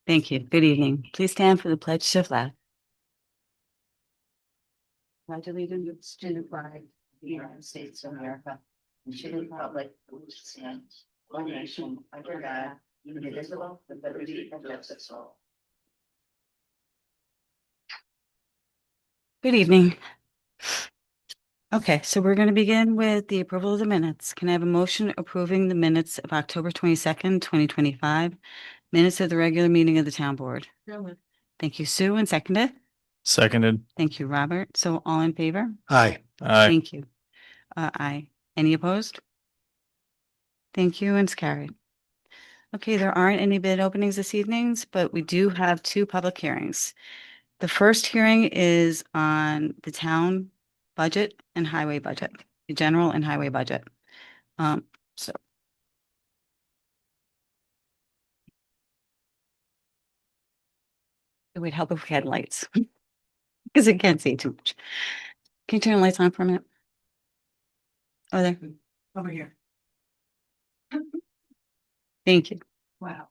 Thank you. Good evening. Please stand for the pledge to flag. Pledge allegiance to the flag of the United States of America and to the republic for which it stands, one nation under God, indivisible, with liberty and justice for all. Good evening. Okay, so we're going to begin with the approval of the minutes. Can I have a motion approving the minutes of October 22nd, 2025, minutes of the regular meeting of the town board? Thank you, Sue, and seconded. Seconded. Thank you, Robert. So all in favor? Aye. Aye. Thank you. Aye. Any opposed? Thank you, and it's carried. Okay, there aren't any bid openings this evening, but we do have two public hearings. The first hearing is on the town budget and highway budget, the general and highway budget. So it would help if we had lights because I can't see too much. Can you turn the lights on for a minute? Oh, there. Over here. Thank you. Wow.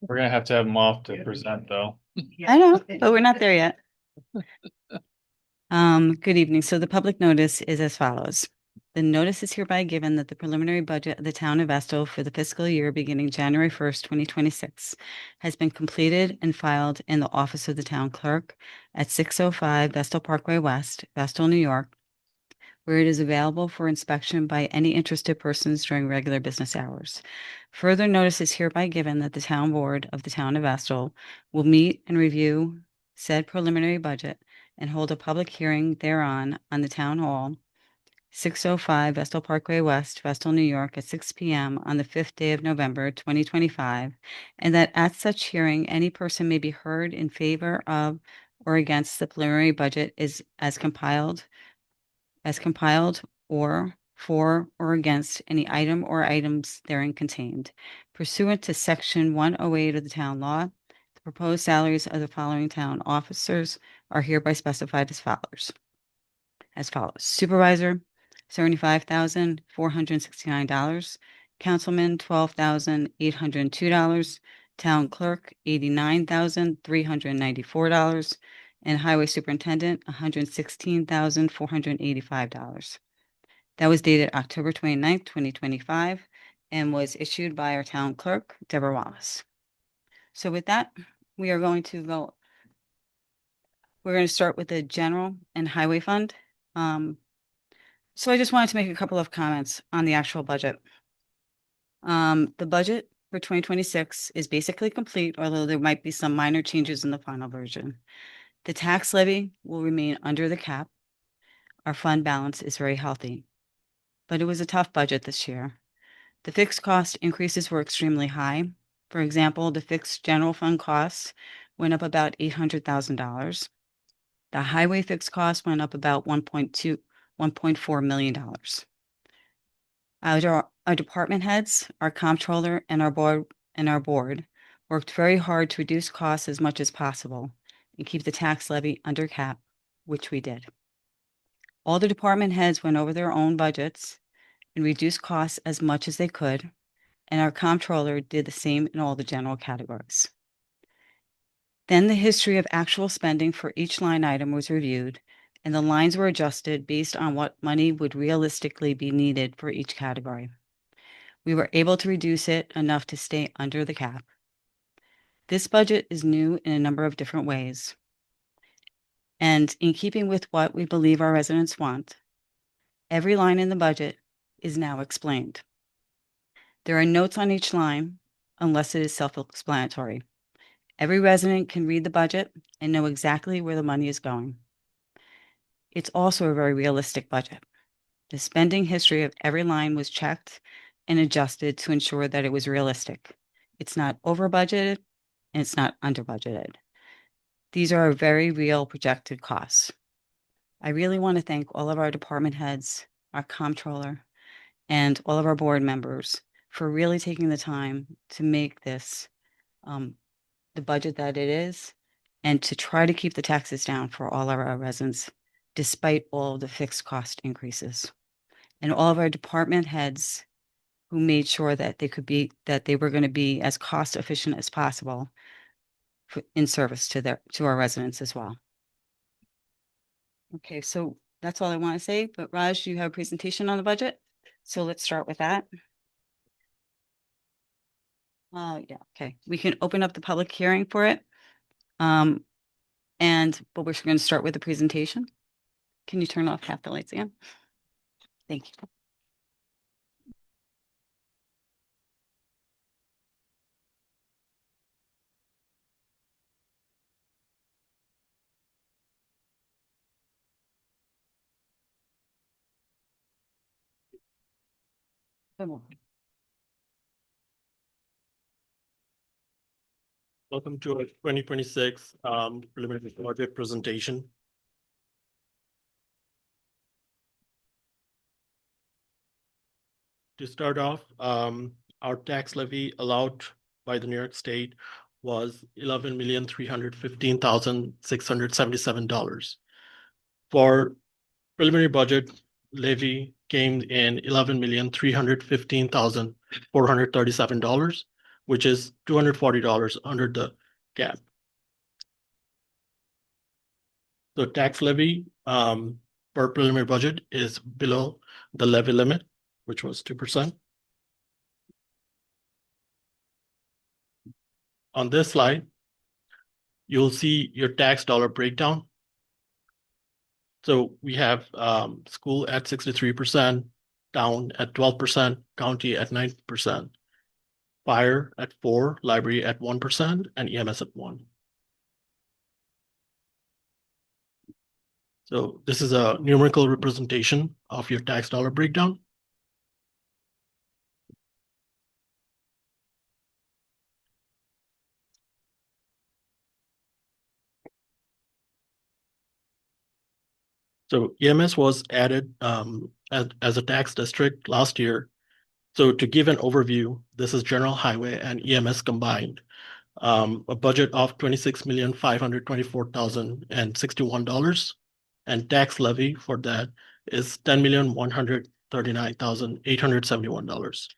We're gonna have to have them off to present though. I know, but we're not there yet. Good evening. So the public notice is as follows. The notice is hereby given that the preliminary budget of the town of Vestal for the fiscal year beginning January 1st, 2026 has been completed and filed in the office of the town clerk at 605 Vestal Parkway West, Vestal, New York, where it is available for inspection by any interested persons during regular business hours. Further notice is hereby given that the town board of the town of Vestal will meet and review said preliminary budget and hold a public hearing thereon on the town hall, 605 Vestal Parkway West, Vestal, New York, at 6 p.m. on the 5th day of November, 2025, and that at such hearing, any person may be heard in favor of or against the preliminary budget is as compiled, or for or against any item or items therein contained. Pursuant to Section 108 of the town law, the proposed salaries of the following town officers are hereby specified as follows. Supervisor, $75,469. Councilman, $12,802. Town clerk, $89,394. And highway superintendent, $116,485. That was dated October 29th, 2025, and was issued by our town clerk, Deborah Wallace. So with that, we are going to start with the general and highway fund. So I just wanted to make a couple of comments on the actual budget. The budget for 2026 is basically complete, although there might be some minor changes in the final version. The tax levy will remain under the cap. Our fund balance is very healthy, but it was a tough budget this year. The fixed cost increases were extremely high. For example, the fixed general fund costs went up about $800,000. The highway fixed cost went up about $1.4 million. Our department heads, our comptroller, and our board worked very hard to reduce costs as much as possible and keep the tax levy under cap, which we did. All the department heads went over their own budgets and reduced costs as much as they could, and our comptroller did the same in all the general categories. Then the history of actual spending for each line item was reviewed, and the lines were adjusted based on what money would realistically be needed for each category. We were able to reduce it enough to stay under the cap. This budget is new in a number of different ways. And in keeping with what we believe our residents want, every line in the budget is now explained. There are notes on each line, unless it is self-explanatory. Every resident can read the budget and know exactly where the money is going. It's also a very realistic budget. The spending history of every line was checked and adjusted to ensure that it was realistic. It's not over budgeted and it's not under budgeted. These are very real projected costs. I really want to thank all of our department heads, our comptroller, and all of our board members for really taking the time to make this the budget that it is and to try to keep the taxes down for all of our residents, despite all the fixed cost increases. And all of our department heads who made sure that they were going to be as cost efficient as possible in service to our residents as well. Okay, so that's all I want to say, but Raj, you have a presentation on the budget? So let's start with that. Yeah, okay, we can open up the public hearing for it. But we're going to start with the presentation. Can you turn off half the lights again? Thank you. Welcome to our 2026 preliminary budget presentation. To start off, our tax levy allowed by the New York State was $11,315,677. For preliminary budget, levy came in $11,315,437, which is $240 under the cap. The tax levy per preliminary budget is below the levy limit, which was 2%. On this slide, you'll see your tax dollar breakdown. So we have school at 63%, town at 12%, county at 9%, fire at 4%, library at 1%, and EMS at 1%. So this is a numerical representation of your tax dollar breakdown. So EMS was added as a tax district last year. So to give an overview, this is general highway and EMS combined. A budget of $26,524,061, and tax levy for that is $10,139,871.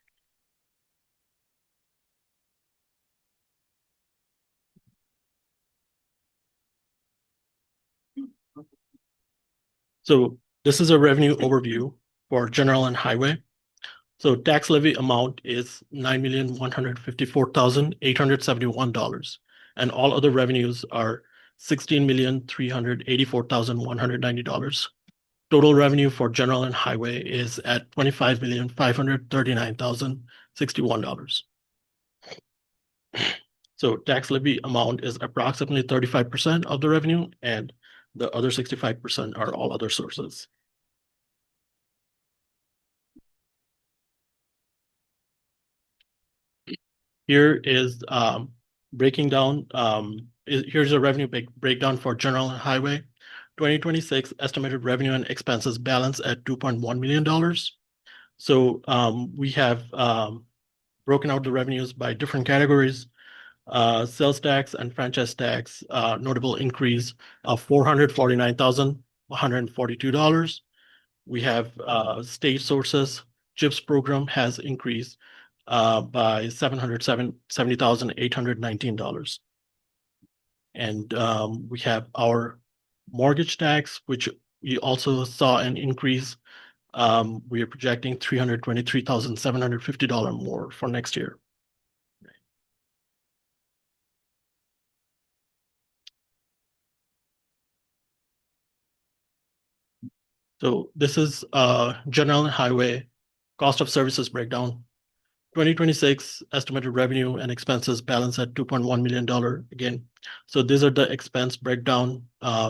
So this is a revenue overview for general and highway. So tax levy amount is $9,154,871, and all other revenues are $16,384,190. Total revenue for general and highway is at $25,539,061. So tax levy amount is approximately 35% of the revenue, and the other 65% are all other sources. Here is breaking down. Here's a revenue breakdown for general and highway. 2026 estimated revenue and expenses balance at $2.1 million. So we have broken out the revenues by different categories. Sales tax and franchise tax, notable increase of $449,142. We have state sources. CHIPS program has increased by $770,819. And we have our mortgage tax, which we also saw an increase. We are projecting $323,750 more for next year. So this is general and highway cost of services breakdown. 2026 estimated revenue and expenses balance at $2.1 million again. So these are the expense breakdown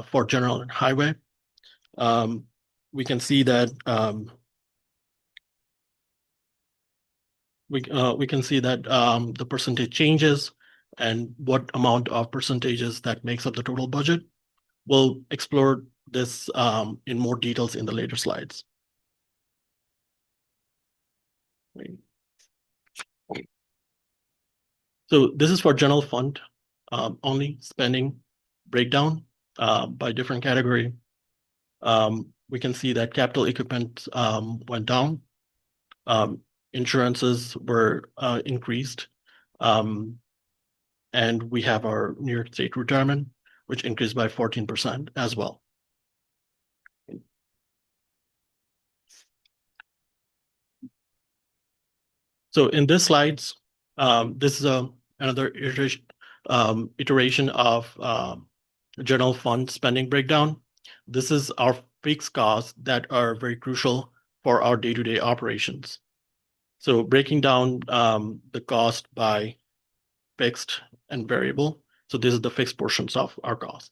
for general and highway. We can see that we can see that the percentage changes and what amount of percentages that makes up the total budget. We'll explore this in more details in the later slides. So this is for general fund only spending breakdown by different category. We can see that capital equipment went down. insurances were increased. And we have our New York State retirement, which increased by 14% as well. So in this slides, this is another iteration of general fund spending breakdown. This is our fixed costs that are very crucial for our day-to-day operations. So breaking down the cost by fixed and variable. So this is the fixed portions of our cost.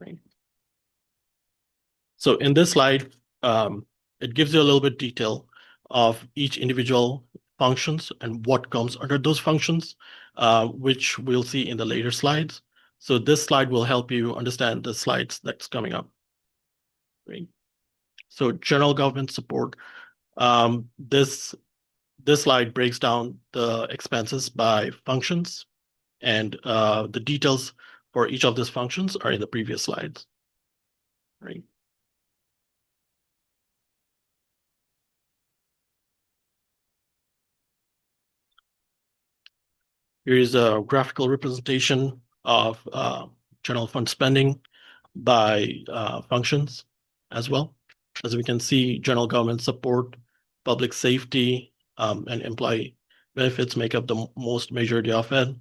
Right. So in this slide, it gives you a little bit detail of each individual functions and what comes under those functions, which we'll see in the later slides. So this slide will help you understand the slides that's coming up. Right. So general government support. This slide breaks down the expenses by functions, and the details for each of these functions are in the previous slides. Right. Here is a graphical representation of general fund spending by functions as well. As we can see, general government support, public safety, and employee benefits make up the most majority of it.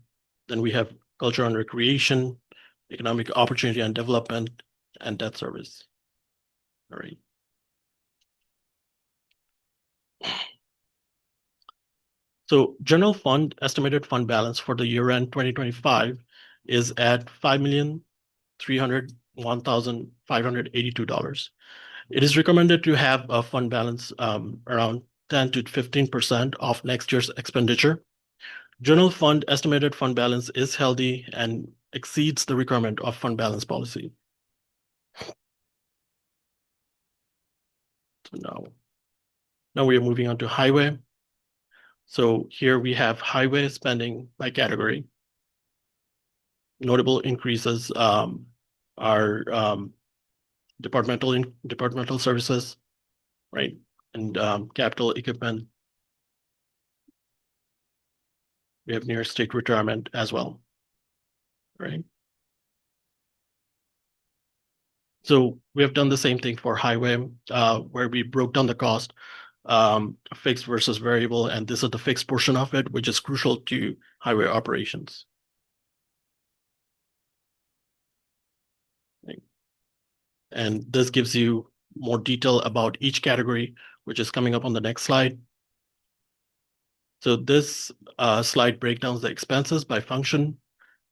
Then we have culture and recreation, economic opportunity and development, and debt service. All right. So general fund estimated fund balance for the year end 2025 is at $5,301,582. It is recommended to have a fund balance around 10 to 15% of next year's expenditure. General fund estimated fund balance is healthy and exceeds the requirement of fund balance policy. So now we are moving on to highway. So here we have highway spending by category. Notable increases are departmental services, right, and capital equipment. We have New York State retirement as well, right? So we have done the same thing for highway, where we broke down the cost, fixed versus variable, and this is the fixed portion of it, which is crucial to highway operations. Right. And this gives you more detail about each category, which is coming up on the next slide. So this slide breaks down the expenses by function.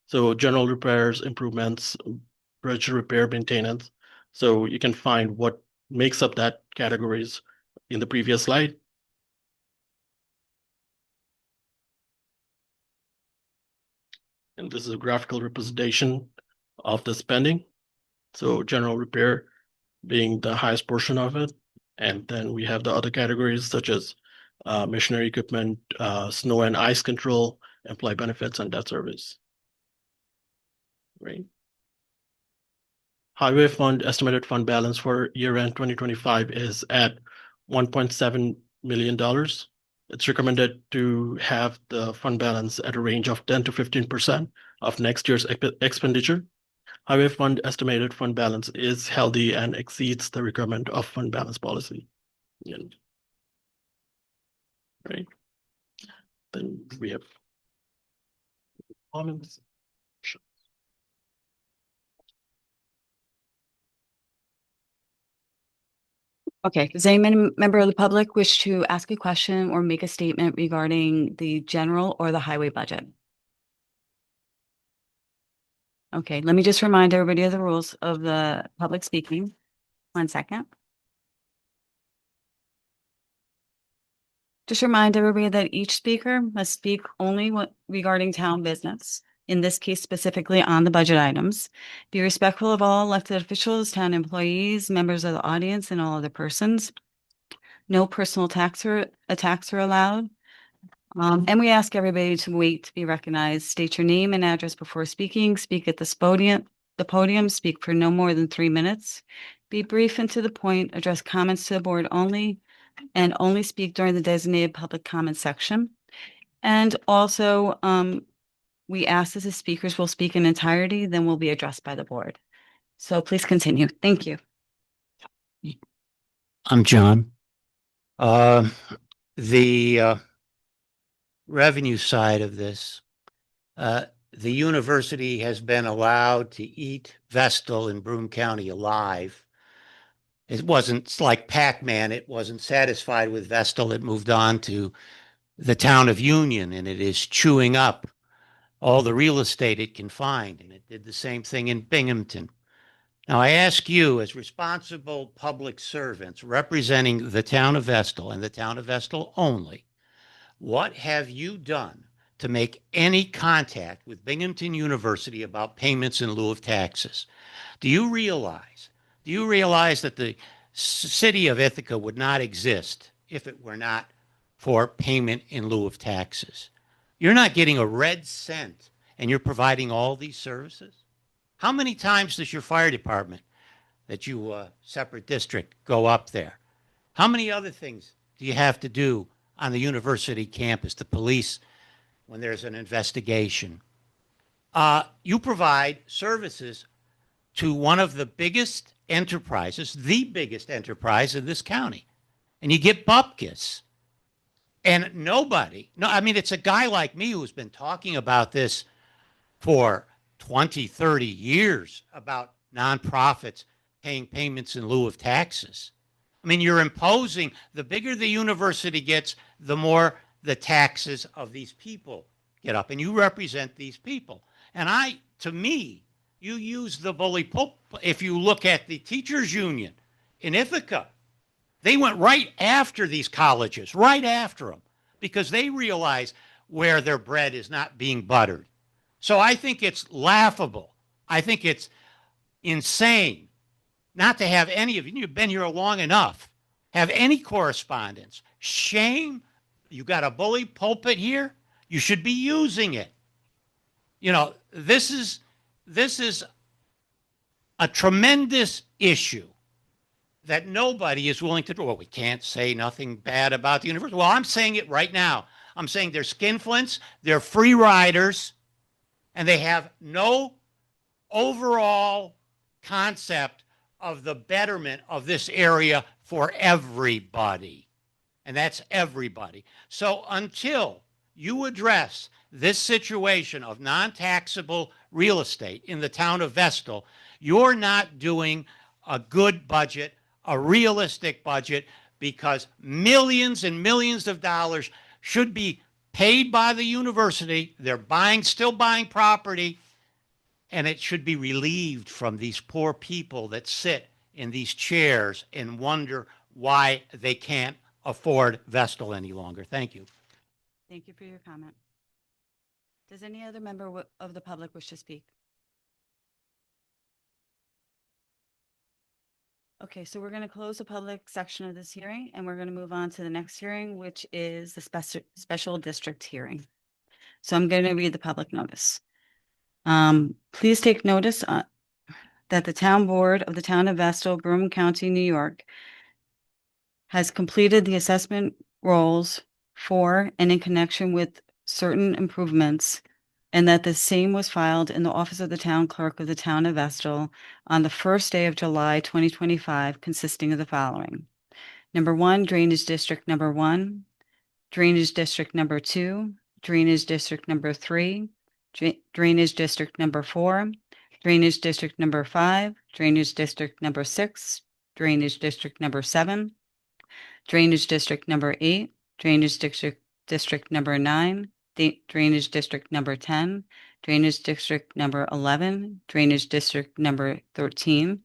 So general repairs, improvements, bridge repair, maintenance. So you can find what makes up that categories in the previous slide. And this is a graphical representation of the spending. So general repair being the highest portion of it. And then we have the other categories such as machinery equipment, snow and ice control, employee benefits, and debt service. Right. Highway fund estimated fund balance for year end 2025 is at $1.7 million. It's recommended to have the fund balance at a range of 10 to 15% of next year's expenditure. Highway fund estimated fund balance is healthy and exceeds the requirement of fund balance policy. And, right. Then we have comments. Okay, does any member of the public wish to ask a question or make a statement regarding the general or the highway budget? Okay, let me just remind everybody of the rules of the public speaking. 1 second. Just remind everybody that each speaker must speak only regarding town business, in this case specifically on the budget items. Be respectful of all elected officials, town employees, members of the audience, and all other persons. No personal attacks are allowed. And we ask everybody to wait to be recognized. State your name and address before speaking. Speak at the podium. Speak for no more than 3 minutes. Be brief and to the point, address comments to the board only, and only speak during the designated public comment section. And also, we ask that the speakers will speak in entirety, then will be addressed by the board. So please continue. Thank you. I'm John. The revenue side of this, the university has been allowed to eat Vestal in Broome County alive. It wasn't, it's like Pac-Man. It wasn't satisfied with Vestal. It moved on to the town of Union, and it is chewing up all the real estate it can find. And it did the same thing in Binghamton. Now, I ask you, as responsible public servants representing the town of Vestal and the town of Vestal only, what have you done to make any contact with Binghamton University about payments in lieu of taxes? Do you realize that the city of Ithaca would not exist if it were not for payment in lieu of taxes? You're not getting a red cent, and you're providing all these services? How many times does your fire department, that you separate district, go up there? How many other things do you have to do on the university campus, the police, when there's an investigation? You provide services to one of the biggest enterprises, the biggest enterprise in this county, and you get bupkis. And it's a guy like me who's been talking about this for 20, 30 years about nonprofits paying payments in lieu of taxes. I mean, you're imposing, the bigger the university gets, the more the taxes of these people get up. And you represent these people. And to me, you use the bully pulpit. If you look at the teachers union in Ithaca, they went right after these colleges, right after them, because they realize where their bread is not being buttered. So I think it's laughable. I think it's insane not to have any of you, you've been here long enough, have any correspondence. Shame. You got a bully pulpit here. You should be using it. You know, this is a tremendous issue that nobody is willing to do. Well, we can't say nothing bad about the university. Well, I'm saying it right now. I'm saying they're skinflints, they're free riders, and they have no overall concept of the betterment of this area for everybody. And that's everybody. So until you address this situation of non-taxable real estate in the town of Vestal, you're not doing a good budget, a realistic budget, because millions and millions of dollars should be paid by the university. They're still buying property, and it should be relieved from these poor people that sit in these chairs and wonder why they can't afford Vestal any longer. Thank you. Thank you for your comment. Does any other member of the public wish to speak? Okay, so we're going to close the public section of this hearing, and we're going to move on to the next hearing, which is the special district hearing. So I'm going to read the public notice. Please take notice that the town board of the town of Vestal, Broome County, New York, has completed the assessment rolls for and in connection with certain improvements, and that the same was filed in the office of the town clerk of the town of Vestal on the first day of July 2025, consisting of the following. Number 1, drainage district number 1, drainage district number 2, drainage district number 3, drainage district number 4, drainage district number 5, drainage district number 6, drainage district number 7, drainage district number 8, drainage district number 9, drainage district number 10, drainage district number 11, drainage district number 13,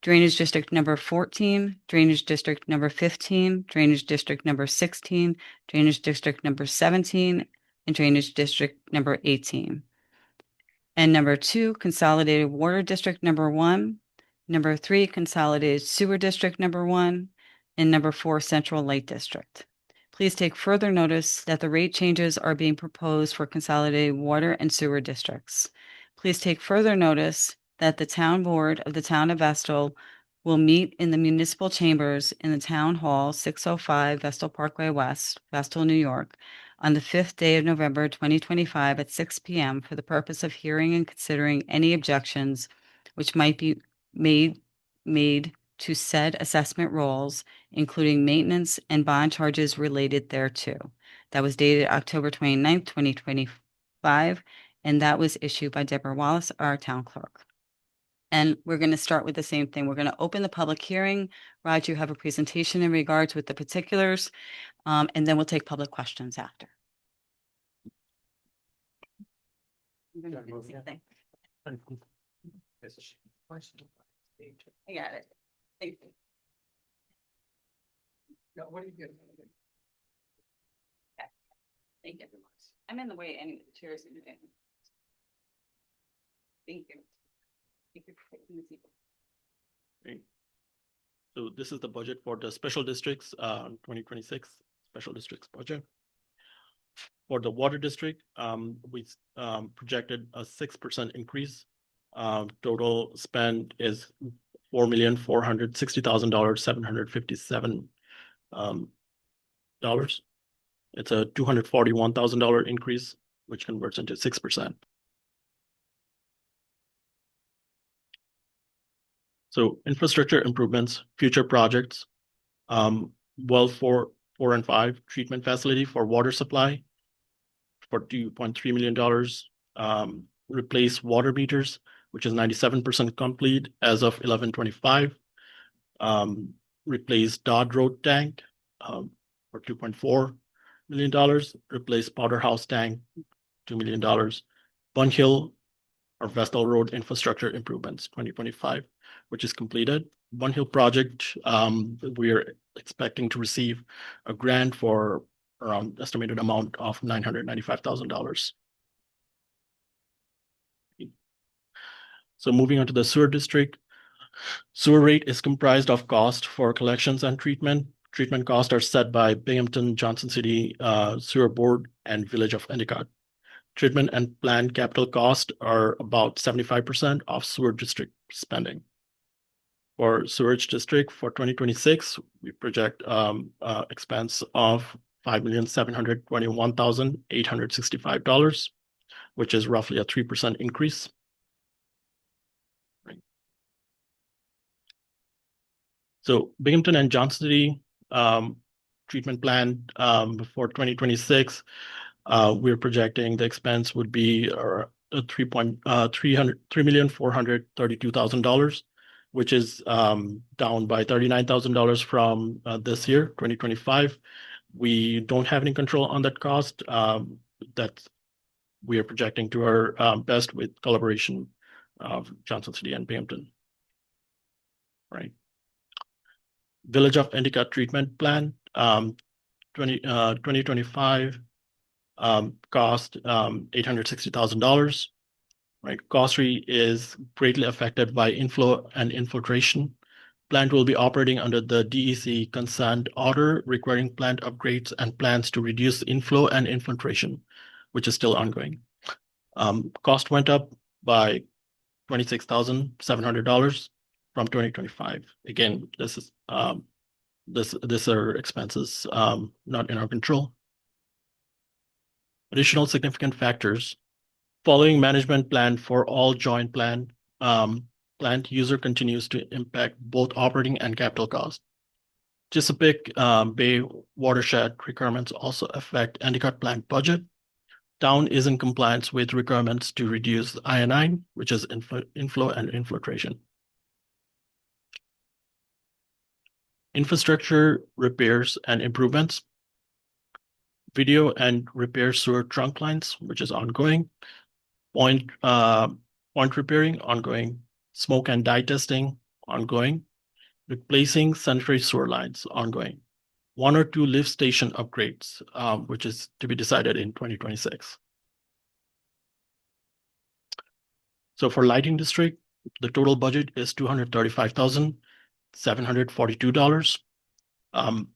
drainage district number 14, drainage district number 15, drainage district number 16, drainage district number 17, and drainage district number 18. And number 2, consolidated water district number 1, number 3, consolidated sewer district number 1, and number 4, central light district. Please take further notice that the rate changes are being proposed for consolidated water and sewer districts. Please take further notice that the town board of the town of Vestal will meet in the municipal chambers in the Town Hall, 605 Vestal Parkway West, Vestal, New York, on the 5th day of November, 2025 at 6 p.m. for the purpose of hearing and considering any objections which might be made to said assessment rolls, including maintenance and bond charges related thereto. That was dated October 29th, 2025, and that was issued by Deborah Wallace, our town clerk. And we're going to start with the same thing. We're going to open the public hearing. Raj, you have a presentation in regards with the particulars, and then we'll take public questions after. I'm gonna do the same thing. I got it. Thank you. Okay. Thank you. I'm in the way anyway. The chairs in the way. Thank you. Thank you for taking the seat. Great. So this is the budget for the special districts, 2026 special districts budget. For the water district, we projected a 6% increase. Total spend is $4,460,757 dollars. It's a $241,000 increase, which converts into 6%. So infrastructure improvements, future projects, well 4 and 5 treatment facility for water supply for $2.3 million. Replace water meters, which is 97% complete as of 11/25. Replace Dodd Road tank for $2.4 million. Replace Powder House tank, $2 million. Bun Hill or Vestal Road infrastructure improvements 2025, which is completed. Bun Hill project, we are expecting to receive a grant for around estimated amount of $995,000. So moving on to the sewer district. Sewer rate is comprised of cost for collections and treatment. Treatment costs are set by Binghamton, Johnson City Sewer Board, and Village of Endicott. Treatment and planned capital cost are about 75% of sewer district spending. For sewerage district for 2026, we project expense of $5,721,865, which is roughly a 3% increase. Right. So Binghamton and Johnson City treatment plan for 2026, we're projecting the expense would be $3,432,000, which is down by $39,000 from this year, 2025. We don't have any control on that cost. That we are projecting to our best with collaboration of Johnson City and Binghamton. Right. Village of Endicott treatment plan, 2025 cost $860,000. Right. Cost is greatly affected by inflow and infiltration. Plant will be operating under the DEC consent order requiring plant upgrades and plans to reduce inflow and infiltration, which is still ongoing. Cost went up by $26,700 from 2025. Again, this is this are expenses not in our control. Additional significant factors. Following management plan for all joint plant user continues to impact both operating and capital costs. Chesapeake Bay watershed requirements also affect Endicott plant budget. Town is in compliance with requirements to reduce I&I, which is inflow and infiltration. Infrastructure repairs and improvements. Video and repair sewer trunk lines, which is ongoing. Point repairing, ongoing. Smoke and dye testing, ongoing. Replacing sanitary sewer lines, ongoing. 1 or 2 lift station upgrades, which is to be decided in 2026. So for lighting district, the total budget is $235,742.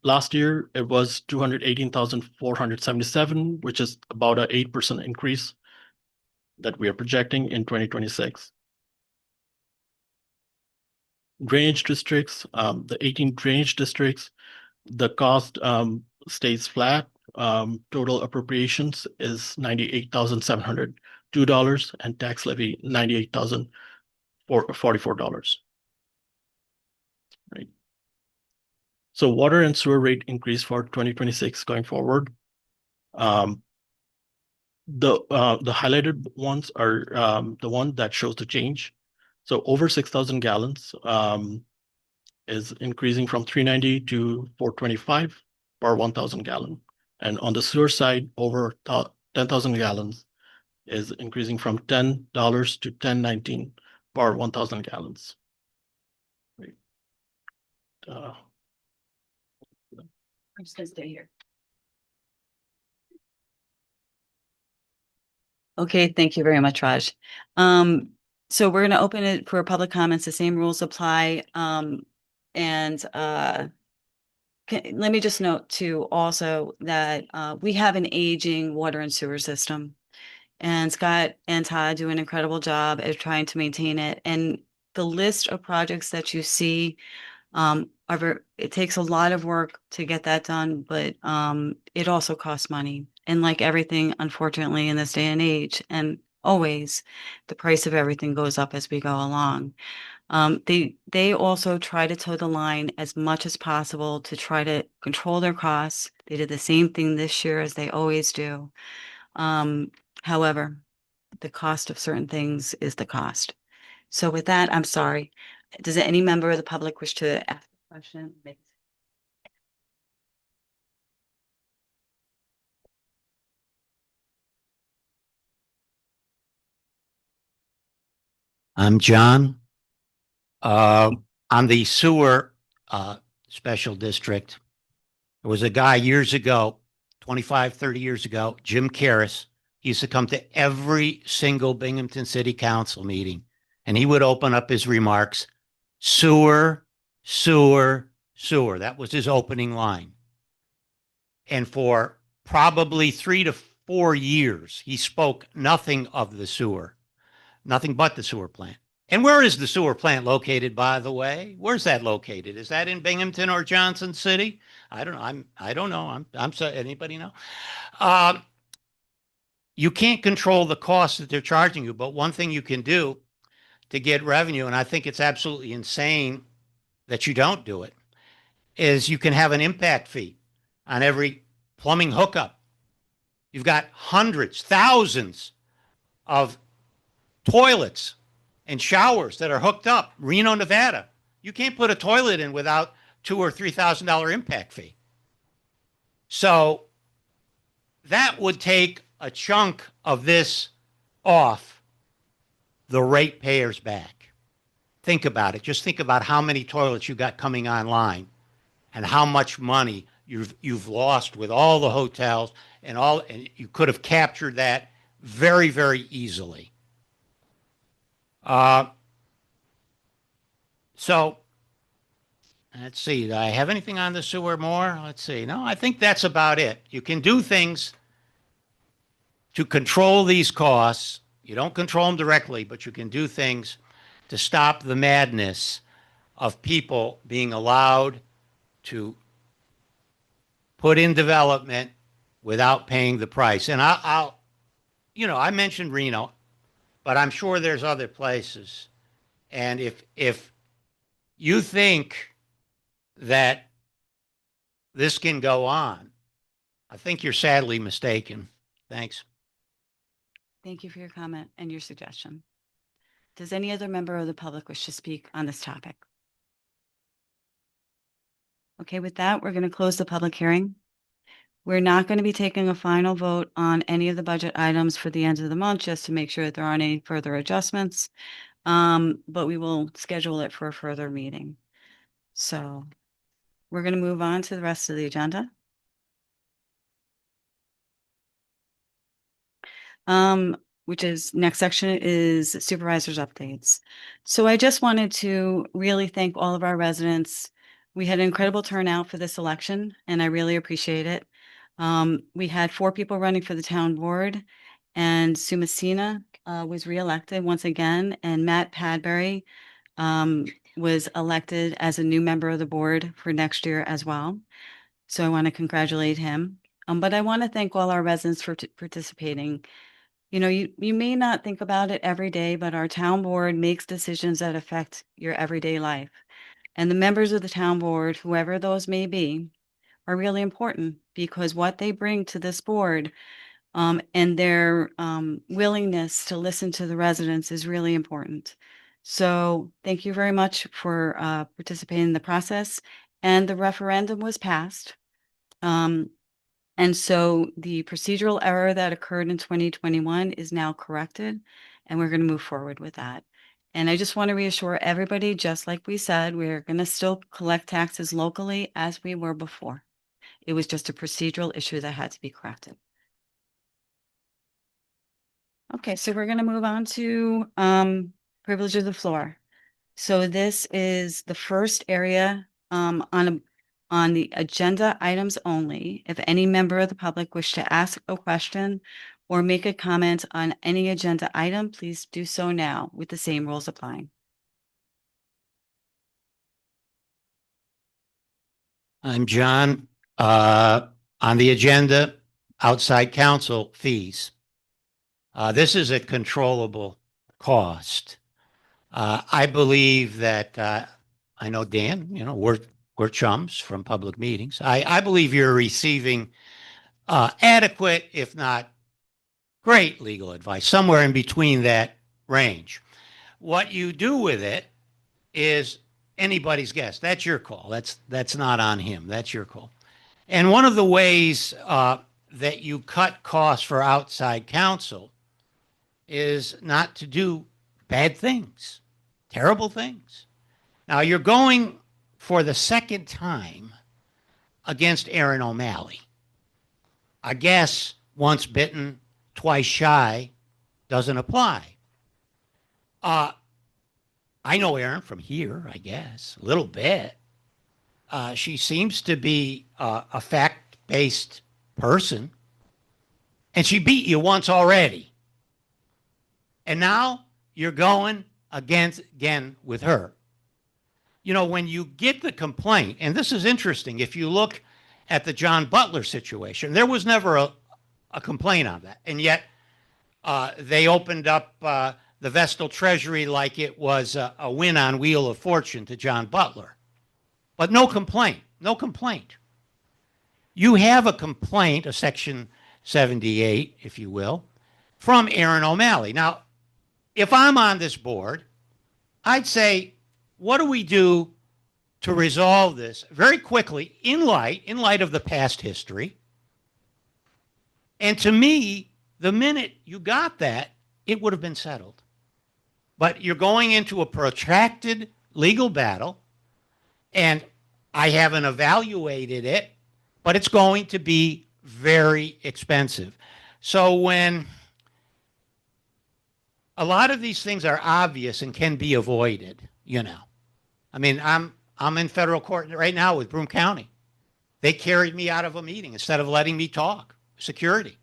Last year, it was $218,477, which is about an 8% increase that we are projecting in 2026. drainage districts, the 18 drainage districts, the cost stays flat. Total appropriations is $98,702 and tax levy $98,044. Right. So water and sewer rate increase for 2026 going forward. The highlighted ones are the one that shows the change. So over 6,000 gallons is increasing from 390 to 425 per 1,000 gallon. And on the sewer side, over 10,000 gallons is increasing from $10 to $10.19 per 1,000 gallons. Right. I'm just gonna stay here. Okay, thank you very much, Raj. So we're gonna open it for public comments. The same rules apply. Let me just note too also that we have an aging water and sewer system. And Scott and Todd do an incredible job at trying to maintain it. And the list of projects that you see, it takes a lot of work to get that done, but it also costs money. And like everything, unfortunately, in this day and age, and always, the price of everything goes up as we go along. They also try to toe the line as much as possible to try to control their costs. They did the same thing this year as they always do. However, the cost of certain things is the cost. So with that, I'm sorry. Does any member of the public wish to ask a question? I'm John. On the sewer special district, there was a guy years ago, 25, 30 years ago, Jim Karras. He used to come to every single Binghamton City Council meeting, and he would open up his remarks, sewer, sewer, sewer. That was his opening line. And for probably 3 to 4 years, he spoke nothing of the sewer, nothing but the sewer plant. And where is the sewer plant located, by the way? Where's that located? Is that in Binghamton or Johnson City? I don't know. I don't know. I'm sorry. Anybody know? You can't control the costs that they're charging you, but one thing you can do to get revenue, and I think it's absolutely insane that you don't do it, is you can have an impact fee on every plumbing hookup. You've got hundreds, thousands of toilets and showers that are hooked up. Reno, Nevada. You can't put a toilet in without $2,000 or $3,000 impact fee. So that would take a chunk of this off the ratepayers' back. Think about it. Just think about how many toilets you got coming online and how much money you've lost with all the hotels and you could have captured that very, very easily. So let's see. Do I have anything on the sewer more? Let's see. No, I think that's about it. You can do things to control these costs. You don't control them directly, but you can do things to stop the madness of people being allowed to put in development without paying the price. And I mentioned Reno, but I'm sure there's other places. And if you think that this can go on, I think you're sadly mistaken. Thanks. Thank you for your comment and your suggestion. Does any other member of the public wish to speak on this topic? Okay, with that, we're going to close the public hearing. We're not going to be taking a final vote on any of the budget items for the end of the month, just to make sure that there aren't any further adjustments. But we will schedule it for a further meeting. So we're going to move on to the rest of the agenda. Which is next section is supervisors updates. So I just wanted to really thank all of our residents. We had an incredible turnout for this election, and I really appreciate it. We had 4 people running for the town board, and Sumasina was reelected once again, and Matt Padbury was elected as a new member of the board for next year as well. So I want to congratulate him. But I want to thank all our residents for participating. You know, you may not think about it every day, but our town board makes decisions that affect your everyday life. And the members of the town board, whoever those may be, are really important because what they bring to this board and their willingness to listen to the residents is really important. So thank you very much for participating in the process. And the referendum was passed. And so the procedural error that occurred in 2021 is now corrected, and we're going to move forward with that. And I just want to reassure everybody, just like we said, we're going to still collect taxes locally as we were before. It was just a procedural issue that had to be corrected. Okay, so we're going to move on to privilege of the floor. So this is the first area on the agenda items only. If any member of the public wish to ask a question or make a comment on any agenda item, please do so now with the same rules applying. I'm John. On the agenda, outside counsel fees. This is a controllable cost. I believe that, I know Dan, you know, we're chums from public meetings. I believe you're receiving adequate, if not great legal advice, somewhere in between that range. What you do with it is anybody's guess. That's your call. That's not on him. That's your call. And one of the ways that you cut costs for outside counsel is not to do bad things, terrible things. Now you're going for the second time against Aaron O'Malley. I guess once bitten, twice shy doesn't apply. I know Aaron from here, I guess, a little bit. She seems to be a fact-based person, and she beat you once already. And now you're going again with her. You know, when you get the complaint, and this is interesting, if you look at the John Butler situation, there was never a complaint on that. And yet they opened up the Vestal Treasury like it was a win on Wheel of Fortune to John Butler. But no complaint, no complaint. You have a complaint, a Section 78, if you will, from Aaron O'Malley. Now, if I'm on this board, I'd say, what do we do to resolve this very quickly in light of the past history? And to me, the minute you got that, it would have been settled. But you're going into a protracted legal battle, and I haven't evaluated it, but it's going to be very expensive. So when a lot of these things are obvious and can be avoided, you know. I mean, I'm in federal court right now with Broome County. They carried me out of a meeting instead of letting me talk. Security.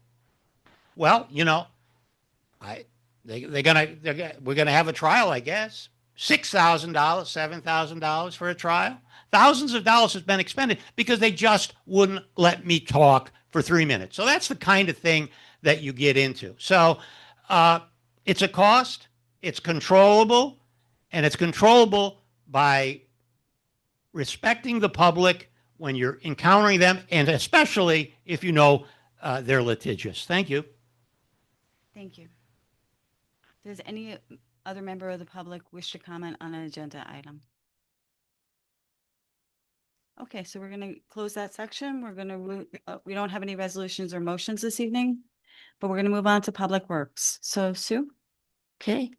Well, you know, we're gonna have a trial, I guess. $6,000, $7,000 for a trial. Thousands of dollars has been expended because they just wouldn't let me talk for 3 minutes. So that's the kind of thing that you get into. So it's a cost, it's controllable, and it's controllable by respecting the public when you're encountering them, and especially if you know they're litigious. Thank you. Thank you. Does any other member of the public wish to comment on an agenda item? Okay, so we're going to close that section. We're going to, we don't have any resolutions or motions this evening, but we're going to move on to Public Works. So Sue? Okay.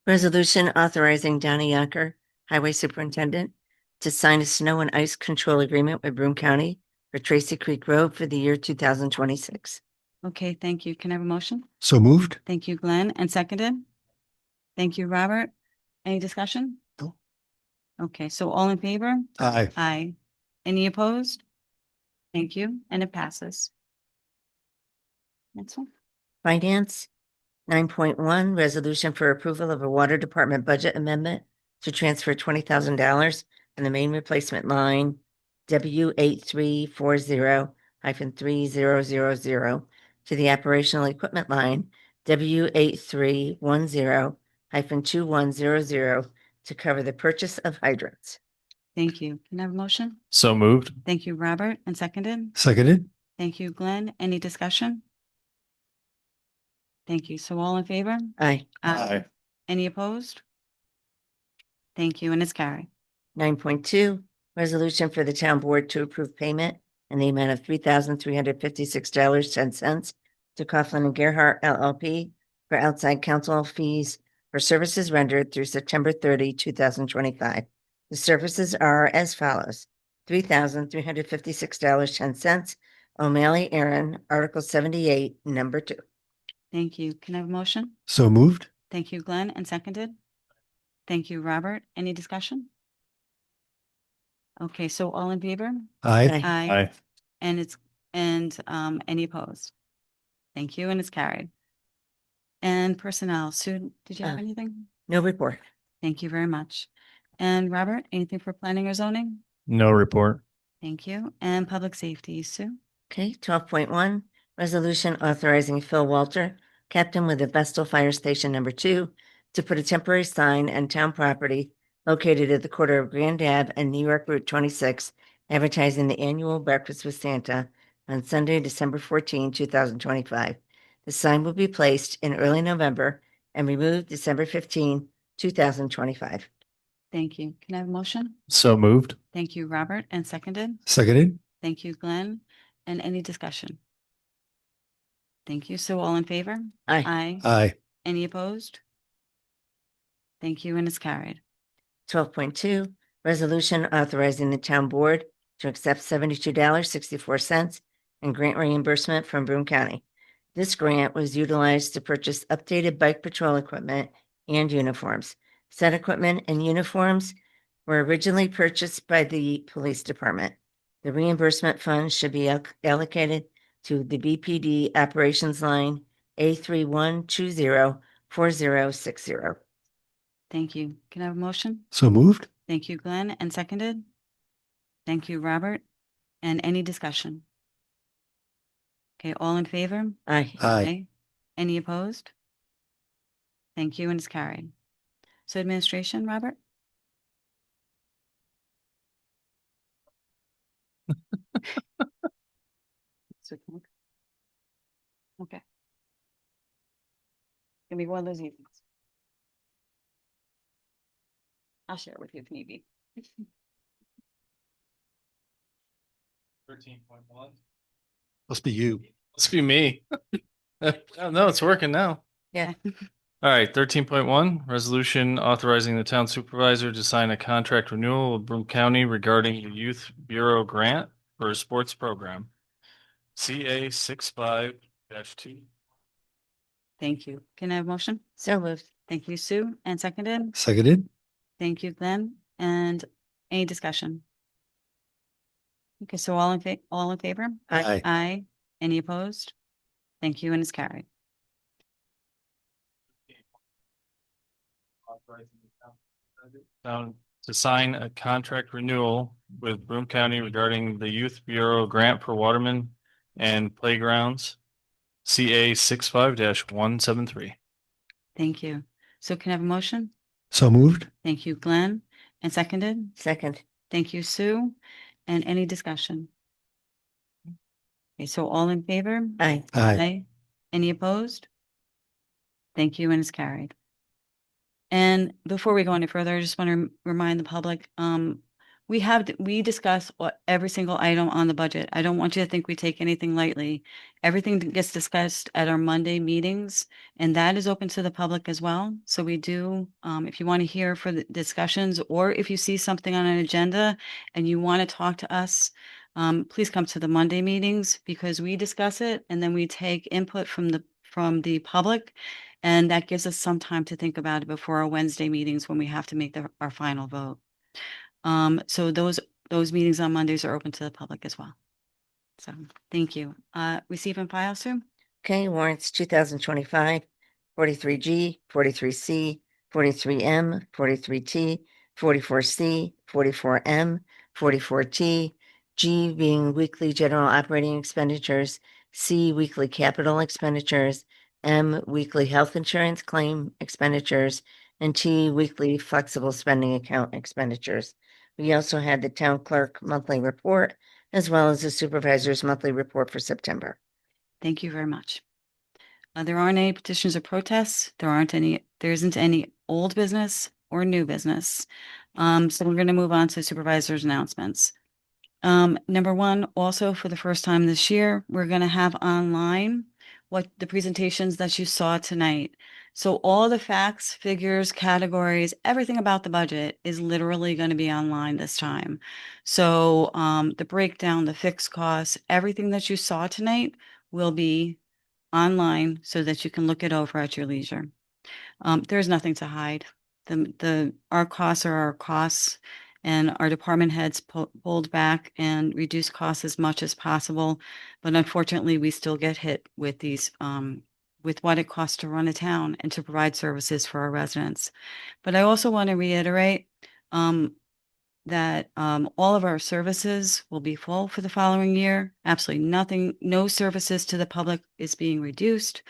Resolution authorizing Donnie Yonker, Highway Superintendent, to sign a snow and ice control agreement with Broome County for Tracy Creek Road for the year 2026. Okay, thank you. Can I have a motion? So moved? Thank you, Glenn. And seconded? Thank you, Robert. Any discussion? No. Okay, so all in favor? Aye. Aye. Any opposed? Thank you, and it passes. Next one. Finance, 9.1, resolution for approval of a water department budget amendment to transfer $20,000 from the main replacement line W 8340-3000 to the operational equipment line W 8310-2100 to cover the purchase of hydrants. Thank you. Can I have a motion? So moved. Thank you, Robert, and seconded. Seconded. Thank you, Glenn. Any discussion? Thank you. So all in favor? Aye. Aye. Any opposed? Thank you, and it's carried. 9.2, resolution for the town board to approve payment in the amount of $3,356.10 to Coughlin and Gerhart LLP for outside counsel fees for services rendered through September 30, 2025. The services are as follows: $3,356.10, O'Malley Aaron, Article 78, Number 2. Thank you. Can I have a motion? So moved. Thank you, Glenn, and seconded. Thank you, Robert. Any discussion? Okay, so all in favor? Aye. Aye. And any opposed? Thank you, and it's carried. And personnel, Sue, did you have Uh, anything? No report. Thank you very much. And Robert, anything for planning or zoning? No report. Thank you. And public safety, Sue? Okay, 12.1, resolution authorizing Phil Walter, captain with the Vestal Fire Station Number 2, to put a temporary sign on town property located at the corner of Grand Ave and New York Route 26, advertising the annual Breakfast with Santa on Sunday, December 14, 2025. The sign will be placed in early November and removed December 15, 2025. Thank you. Can I have a motion? So moved. Thank you, Robert, and seconded. Seconded. Thank you, Glenn. And any discussion? Thank you. So all in favor? Aye. Aye. Aye. Any opposed? Thank you, and it's carried. 12.2, resolution authorizing the town board to accept $72.64 in grant reimbursement from Broome County. This grant was utilized to purchase updated bike patrol equipment and uniforms. Said equipment and uniforms were originally purchased by the police department. The reimbursement funds should be allocated to the BPD operations line A31204060. Thank you. Can I have a motion? So moved. Thank you, Glenn, and seconded. Thank you, Robert. And any discussion? Okay, all in favor? Aye. Aye. Any opposed? Thank you, and it's carried. So administration, Robert? Okay. Give me one of those evenings. I'll share it with you if need be. 13.1. Must be you. Must be me. No, it's working now. Yeah. All right, 13.1, resolution authorizing the town supervisor to sign a contract renewal with Broome County regarding the Youth Bureau grant for a sports program. CA 65-2. Thank you. Can I have a motion? So moved. Thank you, Sue, and seconded. Seconded. Thank you, Glenn. And any discussion? Okay, so all in favor? Aye. Aye. Any opposed? Thank you, and it's carried. Down to sign a contract renewal with Broome County regarding the Youth Bureau grant for Waterman and Playgrounds. CA 65-173. Thank you. So can I have a motion? So moved. Thank you, Glenn, and seconded. Second. Thank you, Sue. And any discussion? Okay, so all in favor? Aye. Aye. Any opposed? Thank you, and it's carried. And before we go any further, I just want to remind the public, we discuss every single item on the budget. I don't want you to think we take anything lightly. Everything that gets discussed at our Monday meetings, and that is open to the public as well. So we do, if you want to hear for the discussions, or if you see something on an agenda and you want to talk to us, please come to the Monday meetings, because we discuss it and then we take input from the public. And that gives us some time to think about it before our Wednesday meetings when we have to make our final vote. So those meetings on Mondays are open to the public as well. So thank you. Receive and file, Sue? Okay, warrants 2025, 43G, 43C, 43M, 43T, 44C, 44M, 44T, G being weekly general operating expenditures, C weekly capital expenditures, M weekly health insurance claim expenditures, and T weekly flexible spending account expenditures. We also had the town clerk monthly report as well as the supervisor's monthly report for September. Thank you very much. There aren't any petitions or protests. There isn't any old business or new business. So we're going to move on to supervisor's announcements. Number one, also for the first time this year, we're going to have online what the presentations that you saw tonight. So all the facts, figures, categories, everything about the budget is literally going to be online this time. So the breakdown, the fixed costs, everything that you saw tonight will be online so that you can look it over at your leisure. There's nothing to hide. Our costs are our costs, and our department heads pulled back and reduced costs as much as possible. But unfortunately, we still get hit with these, with what it costs to run a town and to provide services for our residents. But I also want to reiterate that all of our services will be full for the following year. Absolutely nothing, no services to the public is being reduced.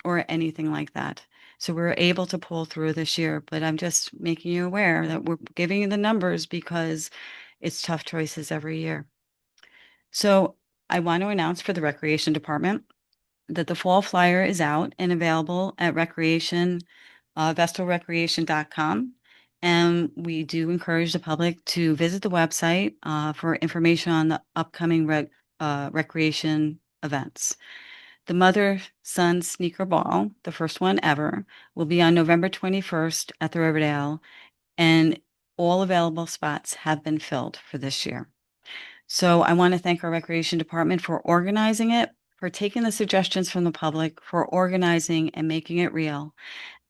Or anything like that. So we're able to pull through this year, but I'm just making you aware that we're giving you the numbers because it's tough choices every year. So I want to announce for the recreation department that the fall flyer is out and available at vestalrecreation.com. And we do encourage the public to visit the website for information on the upcoming recreation events. The Mother-Son Sneaker Ball, the first one ever, will be on November 21st at the Riverdale, and all available spots have been filled for this year. So I want to thank our recreation department for organizing it, for taking the suggestions from the public, for organizing and making it real.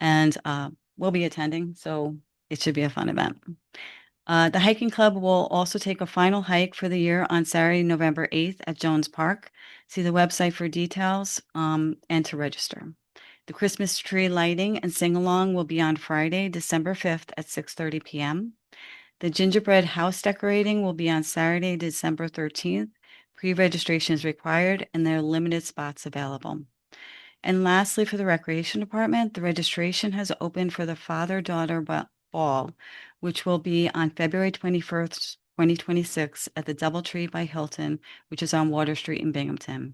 And we'll be attending, so it should be a fun event. The hiking club will also take a final hike for the year on Saturday, November 8th at Jones Park. See the website for details and to register. The Christmas tree lighting and sing-along will be on Friday, December 5th at 6:30 p.m. The gingerbread house decorating will be on Saturday, December 13th. Pre-registration is required and there are limited spots available. And lastly, for the recreation department, the registration has opened for the father-daughter ball, which will be on February 21st, 2026 at the Doubletree by Hilton, which is on Water Street in Binghamton.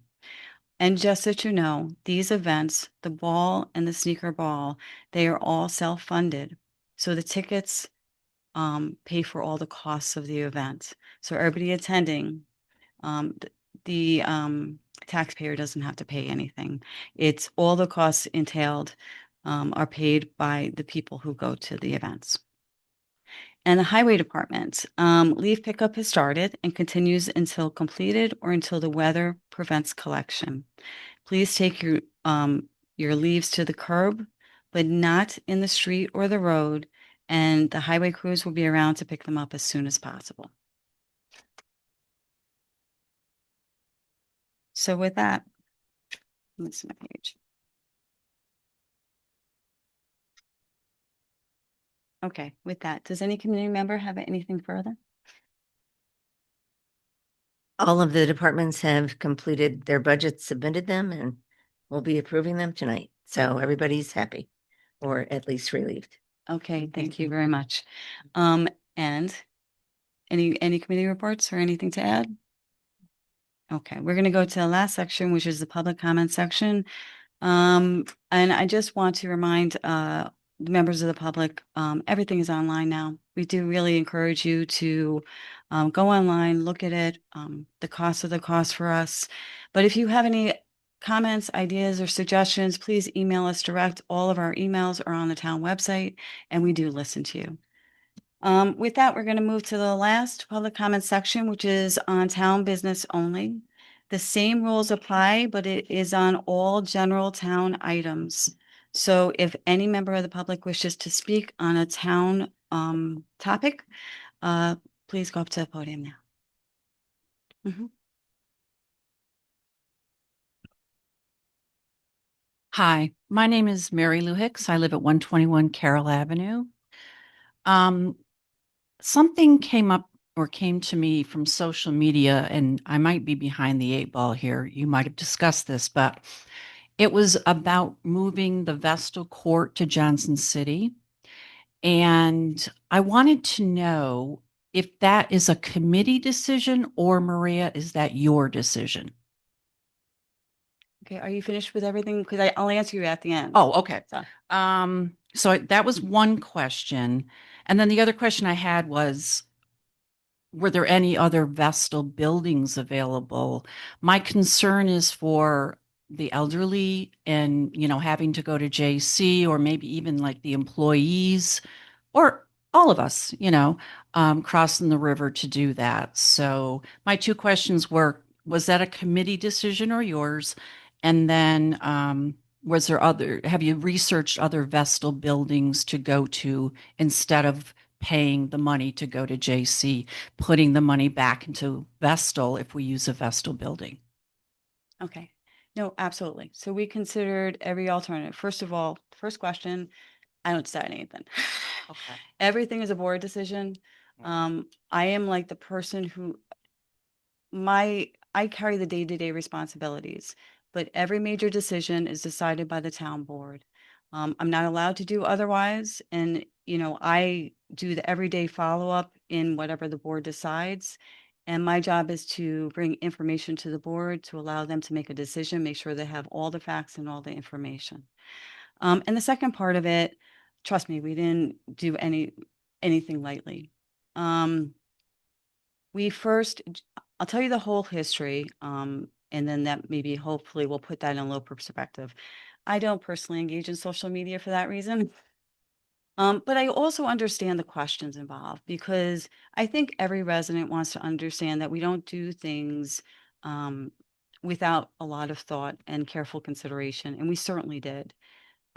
And just so you know, these events, the ball and the sneaker ball, they are all self-funded. So the tickets pay for all the costs of the event. So everybody attending, the taxpayer doesn't have to pay anything. It's all the costs entailed are paid by the people who go to the events. And the highway department, leaf pickup has started and continues until completed or until the weather prevents collection. Please take your leaves to the curb, but not in the street or the road, and the highway crews will be around to pick them up as soon as possible. So with that, let's see my page. Okay, with that, does any community member have anything further? All of the departments have completed their budgets, submitted them, and we'll be approving them tonight. So everybody's happy, or at least relieved. Okay, thank you very much. And any committee reports or anything to add? Okay, we're going to go to the last section, which is the public comment section. And I just want to remind the members of the public, everything is online now. We do really encourage you to go online, look at it, the cost of the cost for us. But if you have any comments, ideas, or suggestions, please email us direct. All of our emails are on the town website, and we do listen to you. With that, we're going to move to the last public comment section, which is on town business only. The same rules apply, but it is on all general town items. So if any member of the public wishes to speak on a town topic, please go up to the podium now. Hi, my name is Mary Lou Hicks. I live at 121 Carroll Avenue. Something came up or came to me from social media, and I might be behind the eight ball here. You might have discussed this, but it was about moving the Vestal Court to Johnson City. And I wanted to know if that is a committee decision or Maria, is that your decision? Okay, are you finished with everything? Because I'll answer you at the end. Oh, okay. So- So that was one question. And then the other question I had was, were there any other Vestal buildings available? My concern is for the elderly and, having to go to JC or maybe even like the employees or all of us, crossing the river to do that. So my two questions were, was that a committee decision or yours? And then have you researched other Vestal buildings to go to instead of paying the money to go to JC, putting the money back into Vestal if we use a Vestal building? Okay. No, absolutely. So we considered every alternative. First of all, first question, I don't decide anything. Okay. Everything is a board decision. I am like the person who I carry the day-to-day responsibilities, but every major decision is decided by the town board. I'm not allowed to do otherwise, and I do the everyday follow-up in whatever the board decides. And my job is to bring information to the board to allow them to make a decision, make sure they have all the facts and all the information. And the second part of it, trust me, we didn't do anything lightly. We first, I'll tell you the whole history, and then that maybe hopefully will put that in a little perspective. I don't personally engage in social media for that reason. But I also understand the questions involved because I think every resident wants to understand that we don't do things without a lot of thought and careful consideration, and we certainly did.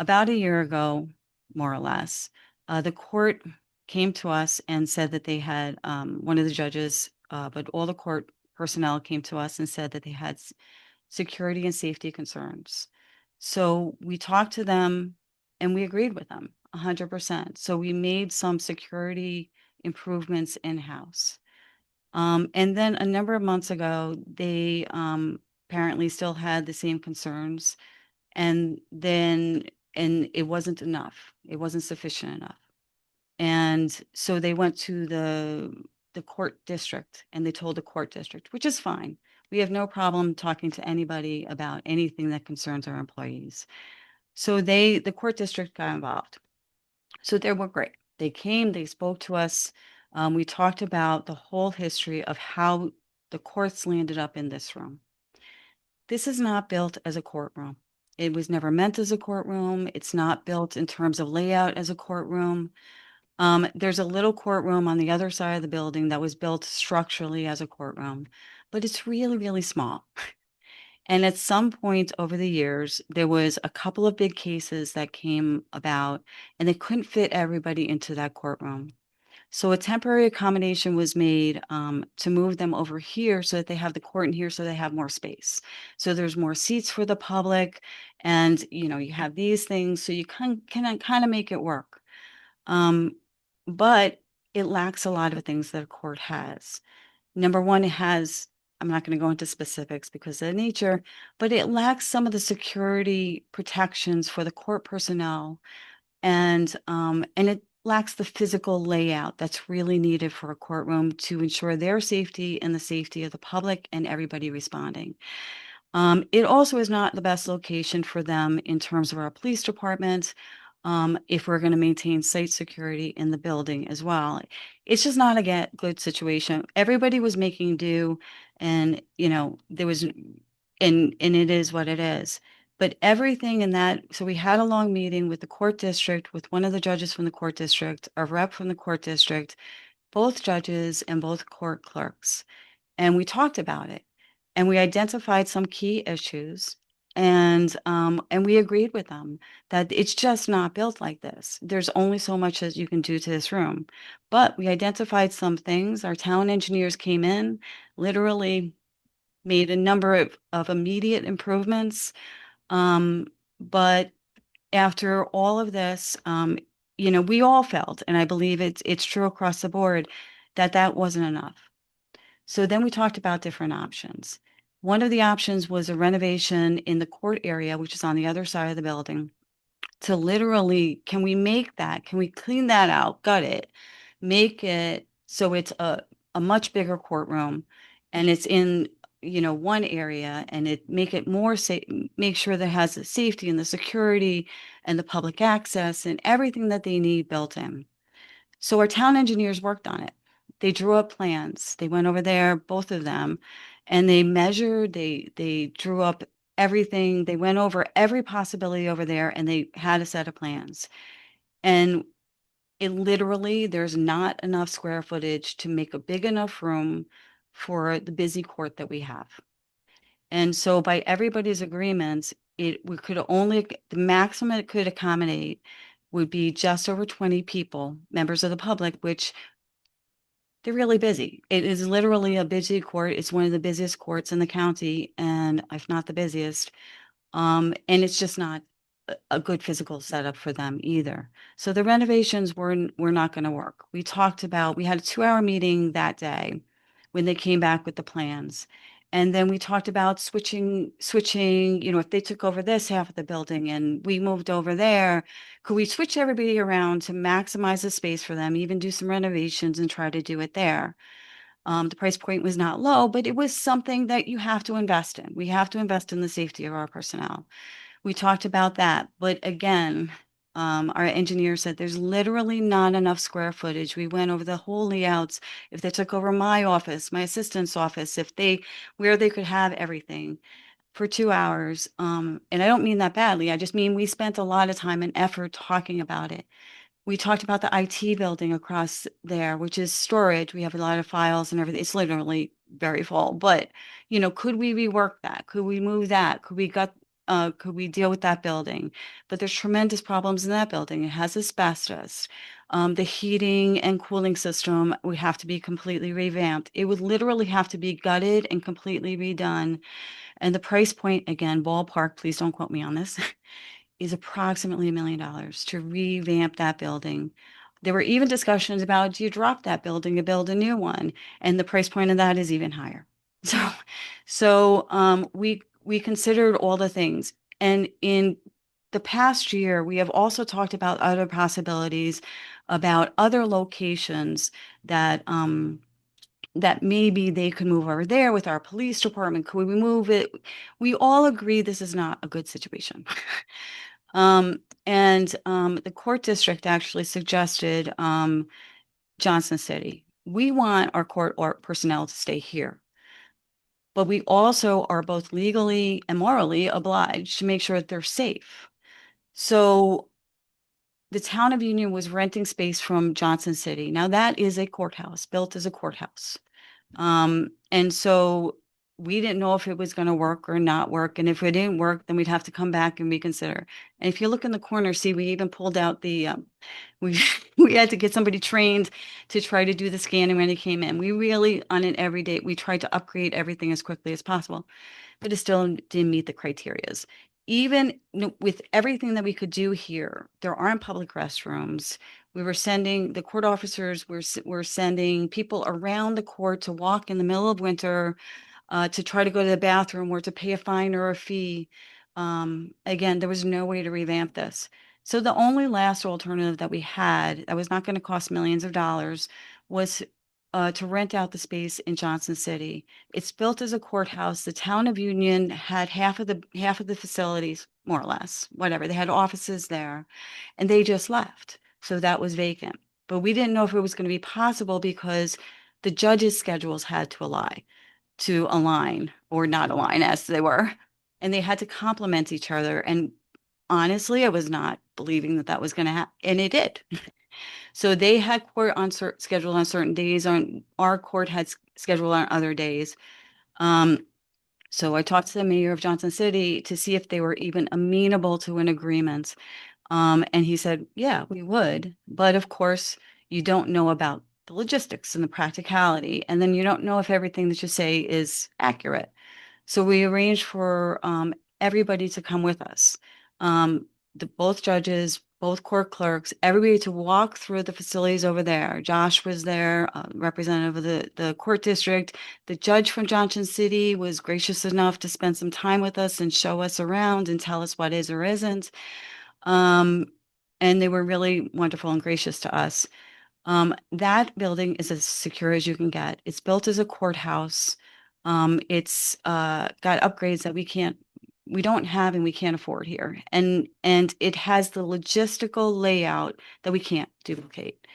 About a year ago, more or less, the court came to us and said that they had one of the judges, but all the court personnel came to us and said that they had security and safety concerns. So we talked to them and we agreed with them 100%. So we made some security improvements in-house. And then a number of months ago, they apparently still had the same concerns. And it wasn't enough. It wasn't sufficient enough. And so they went to the court district and they told the court district, which is fine. We have no problem talking to anybody about anything that concerns our employees. So the court district got involved. So they were great. They came, they spoke to us. We talked about the whole history of how the courts landed up in this room. This is not built as a courtroom. It was never meant as a courtroom. It's not built in terms of layout as a courtroom. There's a little courtroom on the other side of the building that was built structurally as a courtroom, but it's really, really small. And at some point over the years, there was a couple of big cases that came about, and they couldn't fit everybody into that courtroom. So a temporary accommodation was made to move them over here so that they have the court in here so they have more space. So there's more seats for the public, and you have these things, so you can kind of make it work. But it lacks a lot of things that a court has. Number one, it has, I'm not going to go into specifics because of the nature, but it lacks some of the security protections for the court personnel, and it lacks the physical layout that's really needed for a courtroom to ensure their safety and the safety of the public and everybody responding. It also is not the best location for them in terms of our police department. If we're going to maintain site security in the building as well, it's just not a good situation. Everybody was making do, and there was, and it is what it is. But everything in that, so we had a long meeting with the court district, with one of the judges from the court district, a rep from the court district, both judges and both court clerks. And we talked about it and we identified some key issues, and we agreed with them that it's just not built like this. There's only so much that you can do to this room. But we identified some things. Our town engineers came in, literally made a number of immediate improvements. But after all of this, we all felt, and I believe it's true across the board, that that wasn't enough. So then we talked about different options. One of the options was a renovation in the court area, which is on the other side of the building, to literally, can we make that? Can we clean that out, gut it, make it so it's a much bigger courtroom and it's in, one area, and it make it more safe, make sure that it has the safety and the security and the public access and everything that they need built in. So our town engineers worked on it. They drew up plans. They went over there, both of them, and they measured, they drew up everything. They went over every possibility over there, and they had a set of plans. And it literally, there's not enough square footage to make a big enough room for the busy court that we have. And so by everybody's agreements, we could only, the maximum it could accommodate would be just over 20 people, members of the public, which they're really busy. It is literally a busy court. It's one of the busiest courts in the county, and if not the busiest. And it's just not a good physical setup for them either. So the renovations were not going to work. We had a 2-hour meeting that day when they came back with the plans. And then we talked about switching, if they took over this half of the building and we moved over there, could we switch everybody around to maximize the space for them, even do some renovations and try to do it there? The price point was not low, but it was something that you have to invest in. We have to invest in the safety of our personnel. We talked about that, but again, our engineer said there's literally not enough square footage. We went over the whole layouts. If they took over my office, my assistant's office, where they could have everything for 2 hours. And I don't mean that badly. I just mean we spent a lot of time and effort talking about it. We talked about the IT building across there, which is storage. We have a lot of files and everything. It's literally very full. But, could we rework that? Could we move that? Could we deal with that building? But there's tremendous problems in that building. It has asbestos. The heating and cooling system would have to be completely revamped. It would literally have to be gutted and completely redone. And the price point, again, ballpark, please don't quote me on this, is approximately $1 million to revamp that building. There were even discussions about, do you drop that building to build a new one? And the price point of that is even higher. So we considered all the things. And in the past year, we have also talked about other possibilities, about other locations that maybe they could move over there with our police department. Could we move it? We all agree this is not a good situation. The court district actually suggested Johnson City. We want our court or personnel to stay here, but we also are both legally and morally obliged to make sure that they're safe. So the town of Union was renting space from Johnson City. Now that is a courthouse, built as a courthouse. And so we didn't know if it was going to work or not work. And if it didn't work, then we'd have to come back and reconsider. And if you look in the corner, see, we even pulled out we had to get somebody trained to try to do the scanning when it came in. We really, on an everyday, we tried to upgrade everything as quickly as possible, but it still didn't meet the criterias. Even with everything that we could do here, there aren't public restrooms. We were sending the court officers, we're sending people around the court to walk in the middle of winter, to try to go to the bathroom or to pay a fine or a fee. Again, there was no way to revamp this. So the only last alternative that we had that was not going to cost millions of dollars was to rent out the space in Johnson City. It's built as a courthouse. The town of Union had half of the facilities, more or less, whatever. They had offices there, and they just left. So that was vacant. But we didn't know if it was going to be possible because the judges' schedules had to align or not align as they were, and they had to complement each other. And honestly, I was not believing that was going to happen, and it did. So they had court scheduled on certain days. Our court had scheduled on other days. So I talked to the mayor of Johnson City to see if they were even amenable to an agreement. And he said, yeah, we would. But of course, you don't know about the logistics and the practicality. And then you don't know if everything that you say is accurate. So we arranged for everybody to come with us. Both judges, both court clerks, everybody to walk through the facilities over there. Josh was there, representative of the court district. The judge from Johnson City was gracious enough to spend some time with us and show us around and tell us what is or isn't. And they were really wonderful and gracious to us. That building is as secure as you can get. It's built as a courthouse. It's got upgrades that we don't have and we can't afford here. And it has the logistical layout that we can't duplicate.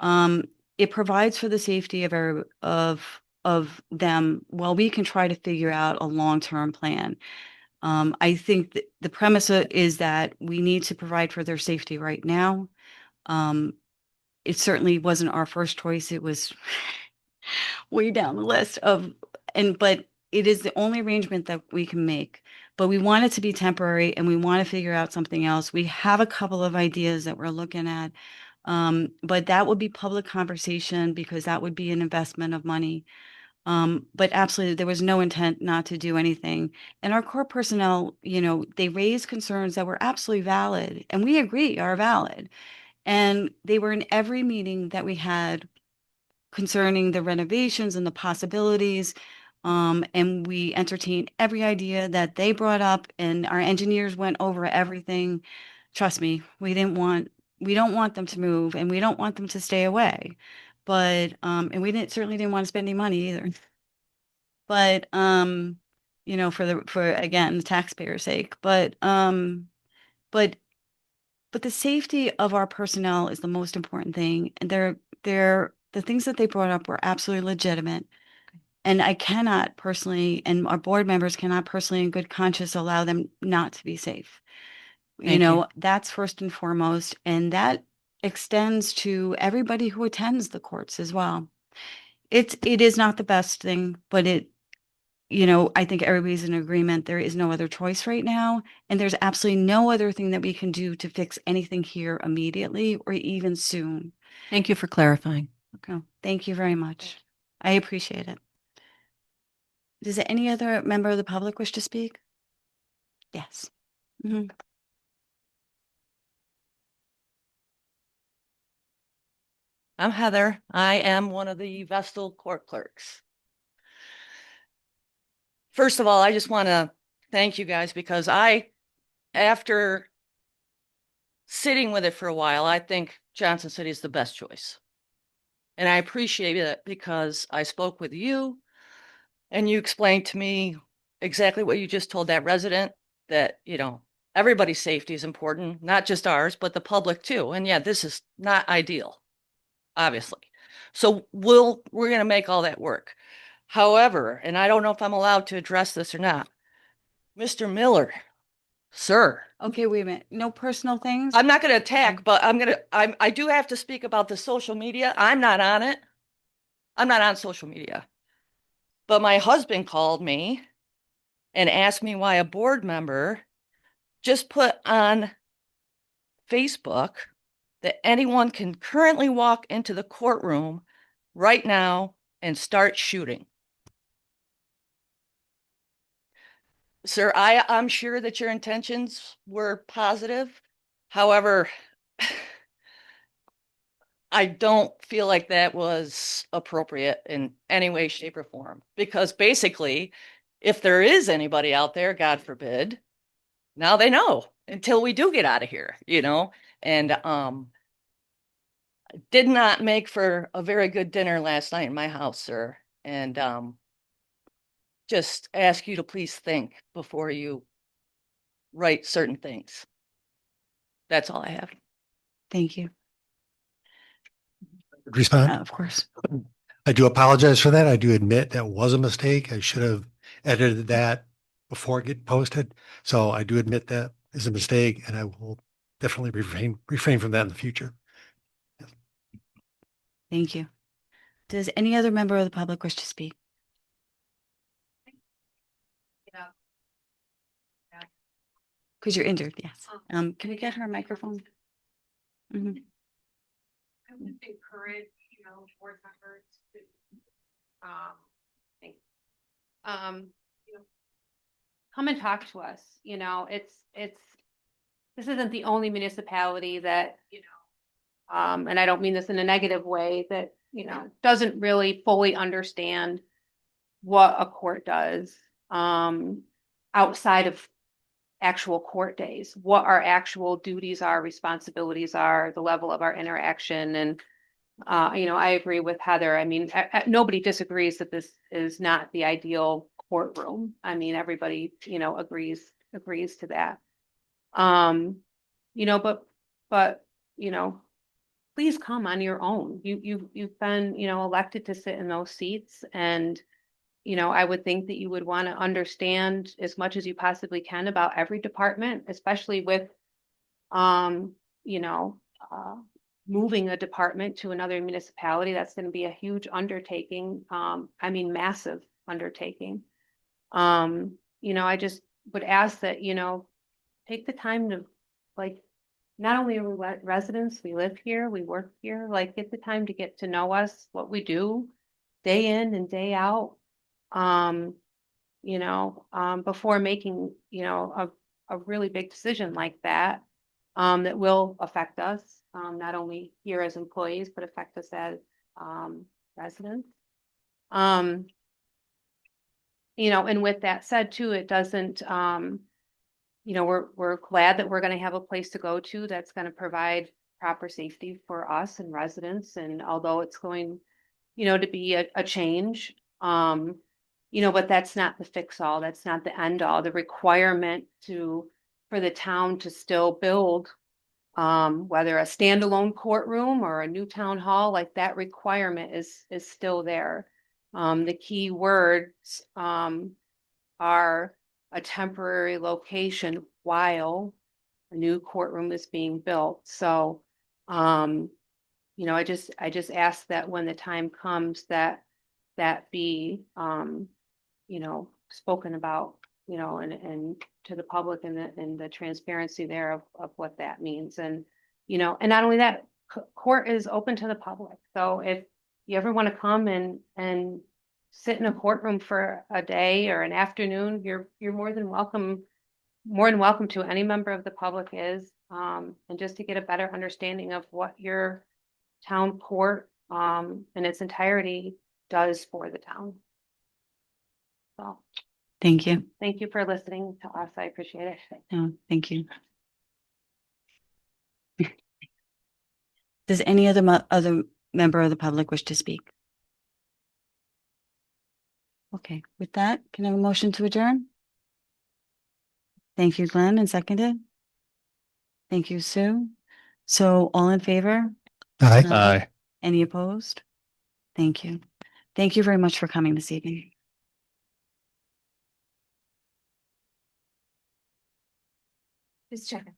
It provides for the safety of them while we can try to figure out a long-term plan. I think that the premise is that we need to provide for their safety right now. It certainly wasn't our first choice. It was way down the list but it is the only arrangement that we can make. But we want it to be temporary and we want to figure out something else. We have a couple of ideas that we're looking at. But that would be public conversation because that would be an investment of money. But absolutely, there was no intent not to do anything. And our core personnel, they raised concerns that were absolutely valid and we agree are valid. And they were in every meeting that we had concerning the renovations and the possibilities. And we entertained every idea that they brought up, and our engineers went over everything. Trust me, we don't want them to move, and we don't want them to stay away. But and we certainly didn't want to spend any money either. But for again the taxpayer's sake. But the safety of our personnel is the most important thing. And the things that they brought up were absolutely legitimate. And I cannot personally, and our board members cannot personally in good conscience allow them not to be safe. Thank you. That's first and foremost. And that extends to everybody who attends the courts as well. It is not the best thing, but I think everybody's in agreement. There is no other choice right now. And there's absolutely no other thing that we can do to fix anything here immediately or even soon. Thank you for clarifying. Okay. Thank you very much. I appreciate it. Does any other member of the public wish to speak? Yes. Mhm. I'm Heather. I am one of the Vestal court clerks. First of all, I just want to thank you guys because after sitting with it for a while, I think Johnson City is the best choice. And I appreciate it because I spoke with you and you explained to me exactly what you just told that resident, that, everybody's safety is important, not just ours, but the public too. And yeah, this is not ideal, obviously. So we're going to make all that work. However, and I don't know if I'm allowed to address this or not, Mr. Miller, sir. Okay, wait a minute. No personal things? I'm not going to attack, but I do have to speak about the social media. I'm not on it. I'm not on social media. But my husband called me and asked me why a board member just put on Facebook that anyone can currently walk into the courtroom right now and start shooting. Sir, I'm sure that your intentions were positive. However, I don't feel like that was appropriate in any way, shape, or form. Because basically, if there is anybody out there, God forbid, now they know until we do get out of here, And did not make for a very good dinner last night in my house, sir. And just ask you to please think before you write certain things. That's all I have. Thank you. Respond. Of course. I do apologize for that. I do admit that was a mistake. I should have edited that before it get posted. So I do admit that is a mistake and I will definitely refrain from that in the future. Thank you. Does any other member of the public wish to speak? Because you're injured, yes. Can we get her a microphone? Mhm. I would encourage, board members to, come and talk to us. It's this isn't the only municipality that, and I don't mean this in a negative way, that, doesn't really fully understand what a court does, outside of actual court days, what our actual duties are, responsibilities are, the level of our interaction. And, I agree with Heather. I mean, nobody disagrees that this is not the ideal courtroom. I mean, everybody, agrees to that. But, please come on your own. You've been, elected to sit in those seats, and I would think that you would want to understand as much as you possibly can about every department, especially with, you know, moving a department to another municipality. That's going to be a huge undertaking. I mean, massive undertaking. I just would ask that, take the time to, like, not only are we residents, we live here, we work here, like, get the time to get to know us, what we do day in and day out. Before making, a really big decision like that, that will affect us, not only here as employees, but affect us as, residents. And with that said too, it doesn't, we're glad that we're going to have a place to go to that's going to provide proper safety for us and residents. And although it's going, to be a change, but that's not the fix all. That's not the end all. The requirement for the town to still build, whether a standalone courtroom or a new town hall, like that requirement is still there. The key words, are a temporary location while a new courtroom is being built. So, I just ask that when the time comes that be, spoken about, and to the public, and the transparency there of what that means. And, and not only that, court is open to the public. So if you ever want to come and sit in a courtroom for a day or an afternoon, you're more than welcome to. Any member of the public is, and just to get a better understanding of what your town court, in its entirety does for the town. So Thank you. thank you for listening to us. I appreciate it. No, thank you. Does any other member of the public wish to speak? Okay, with that, can I have a motion to adjourn? Thank you, Glenn, and seconded. Thank you, Sue. So all in favor? Aye. Aye. Any opposed? Thank you. Thank you very much for coming this evening. Just checking.